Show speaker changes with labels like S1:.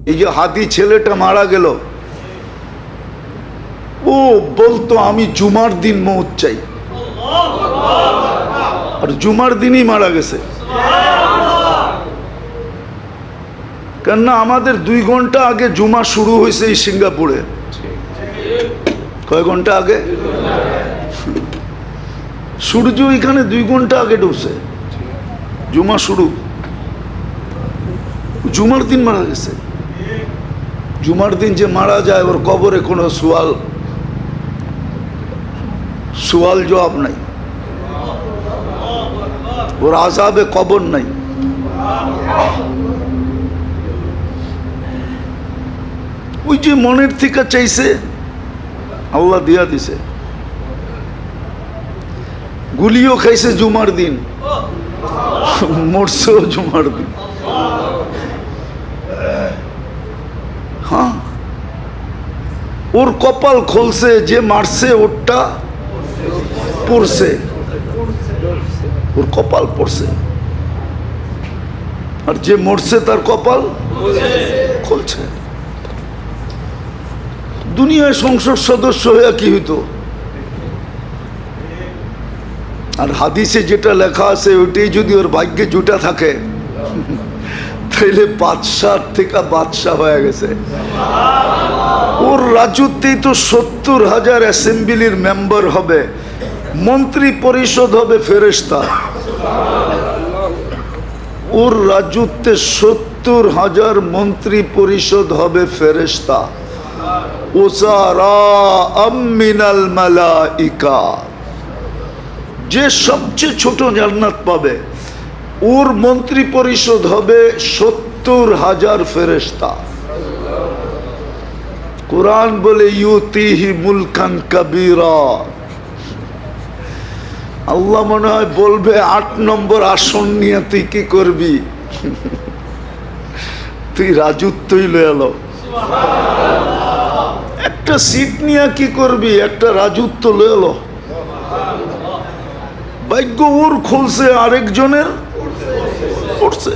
S1: এই যে হাদি ছেলেটা মারা গেল, ও বলতো আমি জুমার দিন মৌত চাই, আর জুমার দিনই মারা গেছে। কেননা আমাদের 2 ঘন্টা আগে জুমা শুরু হয়েছে এই সিঙ্গাপুরে। কয় ঘন্টা আগে? সূর্য এখানে 2 ঘন্টা আগে ঢুকছে, জুমা শুরু। জুমার দিন মারা গেছে। জুমার দিন যে মারা যায় ওর কবরে কোনো সুয়াল জবাব নাই, ওর আযাবে কবর নাই। ওই যে মনের থেকে চাইছে আল্লাহ দিয়া দিছে। গুলিও খাইছে জুমার দিন, মরছেও জুমার দিন। হ্যাঁ, ওর কপাল খুলছে, যে মারছে ওরটা পড়ছে, ওর কপাল পড়ছে, আর যে মরছে তার কপাল খুলছে। দুনিয়ায় সংসদ সদস্য হয়ে কি হইতো? আর হাদিসে যেটা লেখা আছে ওইটাই যদি ওর ভাগ্যে জুটা থাকে তাইলে বাদশাহ থেকে বাদশাহ হয়ে গেছে। ওর রাজত্বেই তো 70,000 অ্যাসেম্বলির মেম্বার হবে, মন্ত্রী পরিষদ হবে ফেরেশতা। ওর রাজত্বে 70,000 মন্ত্রী পরিষদ হবে ফেরেশতা। মিনাল মালাইকা, যে সবচেয়ে ছোট জান্নাত পাবে ওর মন্ত্রী পরিষদ হবে 70,000 ফেরেশতা। কুরআন বলে ইউতিহি মুলকান কাবীরা। আল্লাহ মনে হয় বলবে 8 নম্বর আসন নিয়ে তুই কি করবি? তুই রাজত্বই লয়ে এলো। একটা সিট নিয়ে কি করবি? একটা রাজত্ব লয়ে এলো। ভাগ্য ওর খুলছে, আরেকজনের পড়ছে।